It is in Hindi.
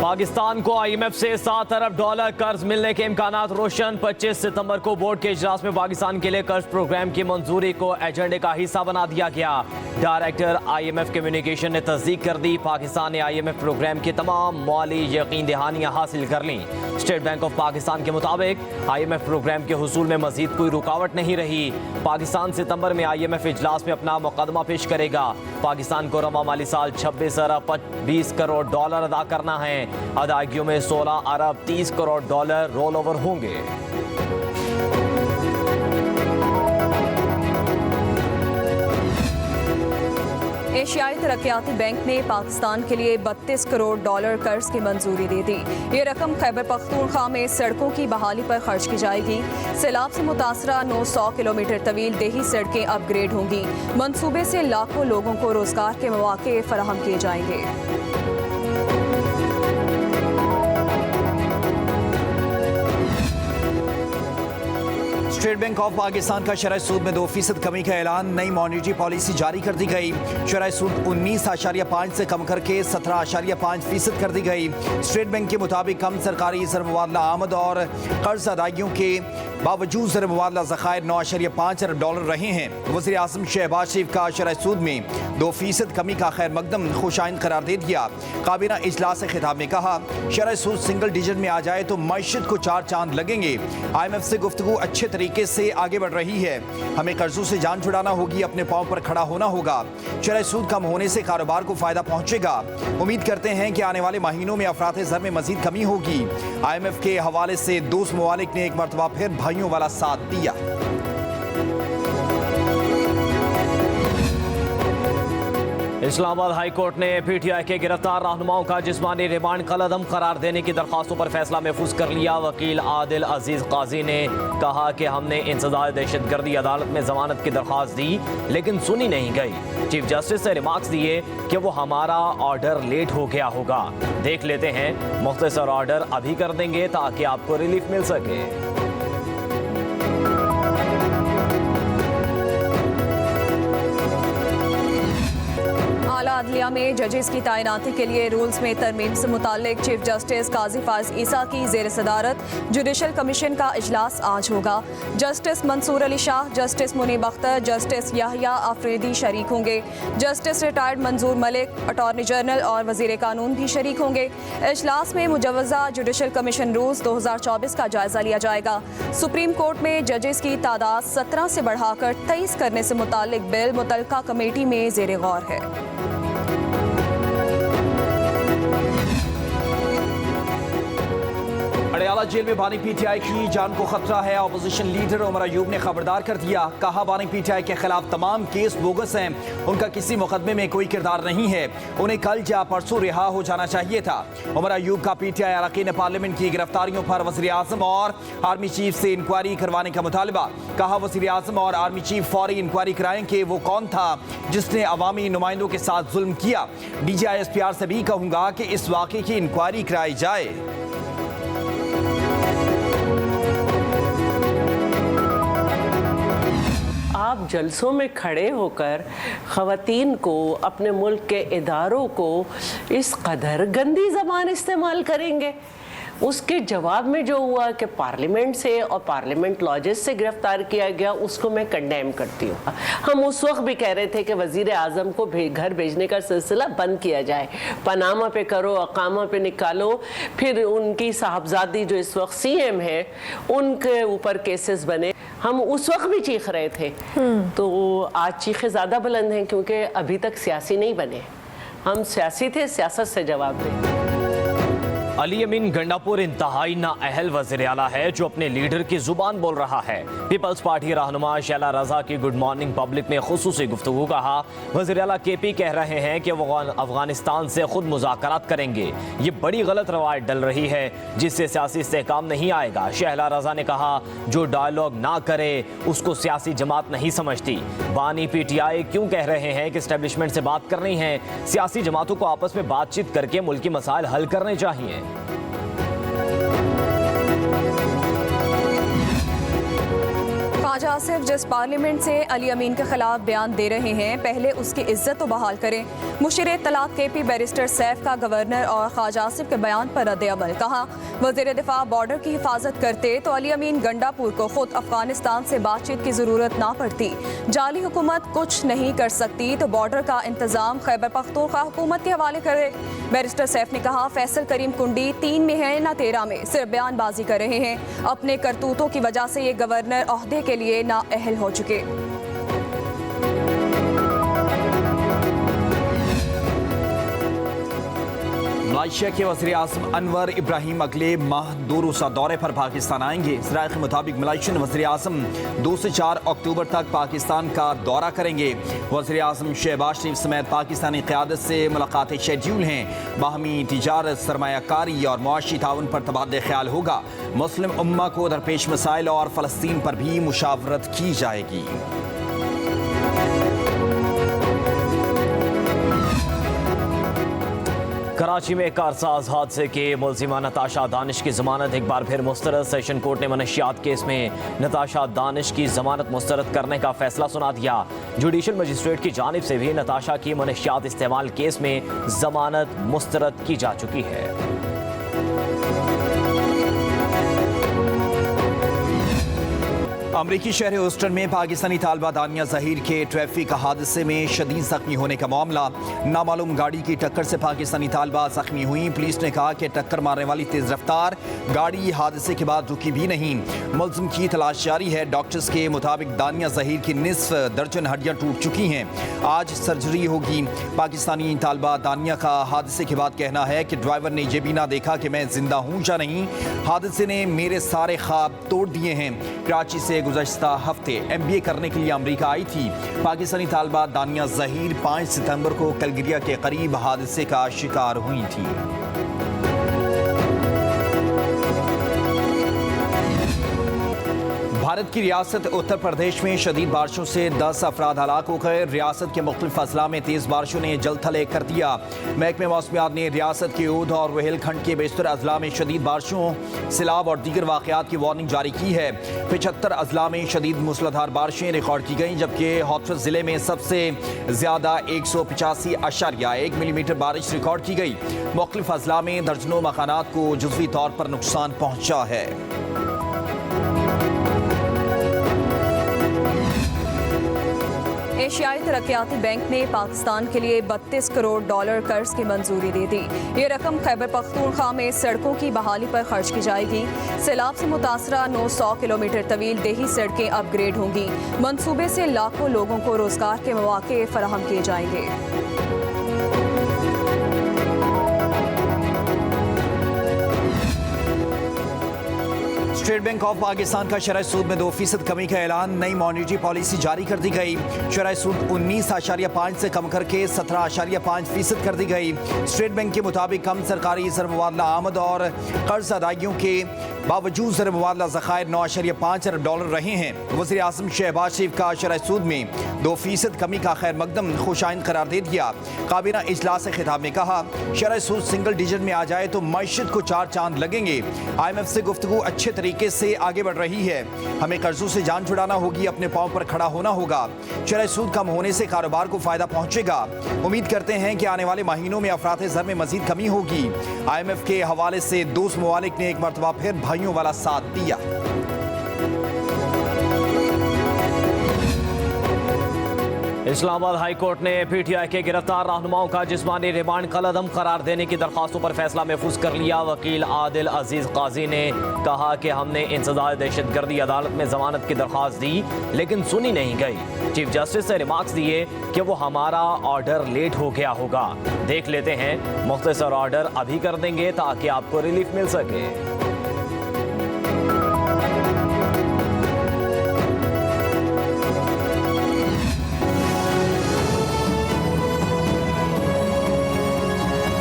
पाकिस्तान को IMF से 7 अरब डॉलर कर्ज मिलने के इम्कानात रोशन। 25 सितंबर को बोर्ड के इजलास में पाकिस्तान के लिए कर्ज प्रोग्राम की मंजूरी को एजेंडे का हिस्सा बना दिया गया। डायरेक्टर IMF कम्युनिकेशन ने तस्दीक कर दी। पाकिस्तान ने IMF प्रोग्राम की तमाम माली यकीन दहानियाँ हासिल कर लीं। स्टेट बैंक ऑफ पाकिस्तान के मुताबिक IMF प्रोग्राम के हुसूल में मजीद कोई रुकावट नहीं रही। पाकिस्तान सितंबर में IMF इजलास में अपना मुकदमा पेश करेगा। पाकिस्तान को रवा माली साल 26 अरब 20 करोड़ डॉलर अदा करना है। अदायगियों में 16 अरब 30 करोड़ डॉलर रोल ओवर होंगे। एशियाई तरक्याती बैंक ने पाकिस्तान के लिए 32 करोड़ डॉलर कर्ज की मंजूरी दे दी। ये रकम खैबर पख्तूनख्वा में सड़कों की बहाली पर खर्च की जाएगी। सैलाब से मुतासरा 900 किलोमीटर तवील देही सड़कें अपग्रेड होंगी। मंसूबे से लाखों लोगों को रोजगार के मौके फराहम किए जाएंगे। स्टेट बैंक ऑफ पाकिस्तान का शरह सूद में 2% कमी का ऐलान। नई मॉनेटरी पॉलिसी जारी कर दी गई। शरह सूद 19.5 से कम करके 17.5% कर दी गई। स्टेट बैंक के मुताबिक कम सरकारी ज़र-मुबादला आमद और कर्ज अदायगियों के बावजूद ज़र-मुबादला ज़खायर 9.5 अरब डॉलर रहे हैं। वज़ीर आज़म शहबाज शरीफ का शरह सूद में 2% कमी का खैर मकदम खुशाइंद करार दे दिया। काबीना इजलास से खिताब में कहा, शरह सूद सिंगल डिजिट में आ जाए तो मईशत को 4 चांद लगेंगे। IMF से गुफ्तगू अच्छे तरीके से आगे बढ़ रही है। हमें कर्जों से जान छुड़ाना होगी, अपने पांव पर खड़ा होना होगा। शरह सूद कम होने से कारोबार को फायदा पहुंचेगा। उम्मीद करते हैं कि आने वाले महीनों में अफरात ज़र में मजीद कमी होगी। IMF के हवाले से दोस्त ममालिक ने एक मरतबा फिर भाइयों वाला साथ दिया। इस्लामाबाद हाई कोर्ट ने PTI के गिरफ्तार रहनुमाओं का जिस्मानी रिमांड कलअदम करार देने की दरख्वास्तों पर फैसला महफूज कर लिया। वकील आदिल अजीज काजी ने कहा कि हमने इंसदाद दहशतगर्दी अदालत में जमानत की दरख्वास्त दी लेकिन सुनी नहीं गई। चीफ जस्टिस ने रिमार्क्स दिए कि वो हमारा ऑर्डर लेट हो गया होगा। देख लेते हैं, मुख्तसर ऑर्डर अभी कर देंगे ताकि आपको रिलीफ मिल सके। अदलिया में जजेस की तैनाती के लिए रूल्स में तरमीम से मुताल्लिक चीफ जस्टिस काजी फाइज ईसा की जेर सदारत जुडिशल कमीशन का इजलास आज होगा। Justice Mansoor Ali Shah, justice Munib Akhtar, justice Yahya Afridi शरीक होंगे। जस्टिस रिटायर्ड मंजूर मलिक, अटॉर्नी जनरल और वजीर कानून भी शरीक होंगे। इजलास में मुजवजा जुडिशल कमीशन रूल्स 2024 का जायजा लिया जाएगा। सुप्रीम कोर्ट में जजेस की तादाद 17 से बढ़ाकर 23 करने से मुताल्लिक बिल मुतल्लिका कमेटी में जेर गौर है। अडयाला जेल में बानी PTI की जान को खतरा है। अपोजिशन लीडर उमर अयूब ने खबरदार कर दिया। कहा, बानी PTI के खिलाफ तमाम केस बोगस हैं। उनका किसी मुकदमे में कोई किरदार नहीं है। उन्हें कल या परसों रिहा हो जाना चाहिए था। उमर अयूब का PTI अरकान पार्लियामेंट की गिरफ्तारियों पर वज़ीर आज़म और आर्मी चीफ से इंक्वायरी करवाने का मुतालबा। कहा, वज़ीर आज़म और आर्मी चीफ फौरी इंक्वायरी कराएं कि वो कौन था जिसने अवामी नुमाइंदों के साथ जुल्म किया। DG ISPR से भी कहूँगा कि इस वाक़े की इंक्वायरी कराई जाए। आप जलसों में खड़े होकर ख़वातीन को, अपने मुल्क के इदारों को इस कदर गंदी ज़बान इस्तेमाल करेंगे। उसके जवाब में जो हुआ कि पार्लियामेंट से और पार्लियामेंट लॉजेस से गिरफ्तार किया गया, उसको मैं कंडेम करती हूँ। हम उस वक्त भी कह रहे थे कि वज़ीर आज़म को घर भेजने का सिलसिला बंद किया जाए। पनामा पे करो, अकामा पे निकालो, फिर उनकी साहबजादी जो इस वक्त CM है उनके ऊपर केसेस बने। हम उस वक्त भी चीख रहे थे, तो आज चीखें ज़्यादा बुलंद हैं क्योंकि अभी तक सियासी नहीं बने। हम सियासी थे, सियासत से जवाब दें। अली अमीन गंडापुर इंतहाई नाअहल वज़ीर आला है जो अपने लीडर की जुबान बोल रहा है। पीपल्स पार्टी रहनुमा शैला रजा की गुड मॉर्निंग पब्लिक में खुसूसी गुफ्तगू कहा। वज़ीर आला KP कह रहे हैं कि वो अफगानिस्तान से खुद मुज़ाकरात करेंगे। ये बड़ी गलत रवायत डल रही है जिससे सियासी इस्तेहकाम नहीं आएगा। शैला रजा ने कहा, जो डायलॉग ना करे उसको सियासी जमात नहीं समझती। बानी PTI क्यों कह रहे हैं कि इस्टेब्लिशमेंट से बात करनी है? सियासी जमातों को आपस में बातचीत करके मुल्की मसाइल हल करने चाहिए। ख्वाजा आसिफ जिस पार्लियामेंट से अली अमीन के खिलाफ बयान दे रहे हैं, पहले उसकी इज्जत तो बहाल करें। मुशीर तलाक KP बैरिस्टर सैफ का गवर्नर और ख्वाजा आसिफ के बयान पर रद्द अमल। कहा, वज़ीर दिफा बॉर्डर की हिफाजत करते तो अली अमीन गंडापुर को खुद अफगानिस्तान से बातचीत की जरूरत ना पड़ती। जाली हुकूमत कुछ नहीं कर सकती तो बॉर्डर का इंतजाम खैबर पख्तूनख्वा हुकूमत के हवाले करे। बैरिस्टर सैफ ने कहा, फैसल करीम कुंडी 3 में है ना 13 में, सिर्फ बयानबाजी कर रहे हैं। अपने करतूतों की वजह से ये गवर्नर ओहदे के लिए नाअहल हो चुके। मलेशिया के वज़ीर आज़म अनवर इब्राहिम अगले माह 2 रोज़ा दौरे पर पाकिस्तान आएंगे। ज़राए के मुताबिक मलेशियन वज़ीर आज़म 2 से 4 अक्टूबर तक पाकिस्तान का दौरा करेंगे। वज़ीर आज़म शहबाज शरीफ समेत पाकिस्तानी क़यादत से मुलाकातें शेड्यूल हैं। बाहमी तिजारत, सरमायाकारी और मुआशी ताउन पर तबादला ख्याल होगा। मुस्लिम उम्मा को दरपेश मसाइल और फ़लस्तीन पर भी मुशावरत की जाएगी। कराची में कारसाज हादसे के मुलजिमा नताशा दानिश की जमानत एक बार फिर मुस्तरद। सेशन कोर्ट ने मनशियात केस में नताशा दानिश की जमानत मुस्तरद करने का फैसला सुना दिया। जुडिशल मजिस्ट्रेट की जानिब से भी नताशा की मनशियात इस्तेमाल केस में जमानत मुस्तरद की जा चुकी है। अमरीकी शहर ह्यूस्टन में पाकिस्तानी तालबा दानिया ज़हीर के ट्रैफिक हादसे में शदीद जख्मी होने का मामला। नामालूम गाड़ी की टक्कर से पाकिस्तानी तालबा जख्मी हुई। पुलिस ने कहा कि टक्कर मारने वाली तेज रफ्तार गाड़ी हादसे के बाद रुकी भी नहीं। मुलजिम की तलाश जारी है। डॉक्टर्स के मुताबिक दानिया ज़हीर की निस्फ दर्जन हड्डियाँ टूट चुकी हैं। आज सर्जरी होगी। पाकिस्तानी तालबा दानिया का हादसे के बाद कहना है कि ड्राइवर ने यह भी ना देखा कि मैं जिंदा हूँ या नहीं। हादसे ने मेरे सारे ख्वाब तोड़ दिए हैं। कराची से गुज़श्ता हफ्ते MBA करने के लिए अमेरिका आई थी। पाकिस्तानी तालबा दानिया ज़हीर 5 सितंबर को कलगिरिया के करीब हादसे का शिकार हुई थी। भारत की रियासत उत्तर प्रदेश में शदीद बारिशों से 10 अफराद हलाक हो गए। रियासत के मुख्तलिफ अजला में तेज़ बारिशों ने जल थले कर दिया। महकमे मौसमियात ने रियासत के ऊध और रोहेलखंड के बेशतर अजला में शदीद बारिशों, सिलाब और दीगर वाक़यात की वार्निंग जारी की है। 75 अजला में शदीद मूसलाधार बारिशें रिकॉर्ड की गईं, जबकि हाथरस ज़िले में सबसे ज़्यादा 185.1 मिलीमीटर बारिश रिकॉर्ड की गई। मुख्तलिफ अजला में दर्जनों मकानात को जुज़वी तौर पर नुकसान पहुँचा है। एशियाई तरक्याती बैंक ने पाकिस्तान के लिए $32 करोड़ कर्ज की मंजूरी दे दी। ये रकम खैबर पख्तूनख्वा में सड़कों की बहाली पर खर्च की जाएगी। सैलाब से मुतासरा 900 किलोमीटर तवील देही सड़कें अपग्रेड होंगी। मंसूबे से लाखों लोगों को रोजगार के मौके फराहम किए जाएंगे। स्टेट बैंक ऑफ पाकिस्तान का शरह सूद में 2% कमी का ऐलान। नई मॉनेटरी पॉलिसी जारी कर दी गई। शरह सूद 19.5 से कम करके 17.5% कर दी गई। स्टेट बैंक के मुताबिक कम सरकारी ज़र-मुबादला आमद और कर्ज अदायगियों के बावजूद ज़र-मुबादला ज़खायर $9.5 अरब रहे हैं। वज़ीर आज़म शहबाज शरीफ का शरह सूद में 2% कमी का खैर मकदम खुशाइंद करार दे दिया। काबीना इजलास खिताब में कहा, शरह सूद सिंगल डिजिट में आ जाए तो मईशत को 4 चांद लगेंगे। IMF से गुफ्तगू अच्छे तरीके से आगे बढ़ रही है। हमें कर्जों से जान छुड़ाना होगी, अपने पांव पर खड़ा होना होगा। शरह सूद कम होने से कारोबार को फायदा पहुंचेगा। उम्मीद करते हैं कि आने वाले महीनों में अफरात ज़र में मजीद कमी होगी। IMF के हवाले से दोस्त ममालिक ने एक मरतबा फिर भाइयों वाला साथ दिया। इस्लामाबाद हाई कोर्ट ने PTI के गिरफ्तार रहनुमाओं का जिस्मानी रिमांड कलअदम करार देने की दरख्वास्तों पर फैसला महफूज कर लिया। वकील आदिल अजीज काजी ने कहा कि हमने इंसदाद दहशतगर्दी अदालत में जमानत की दरख्वास्त दी, लेकिन सुनी नहीं गई। चीफ जस्टिस ने रिमार्क्स दिए कि वो हमारा ऑर्डर लेट हो गया होगा। देख लेते हैं, मुख्तसर ऑर्डर अभी कर देंगे ताकि आपको रिलीफ मिल सके।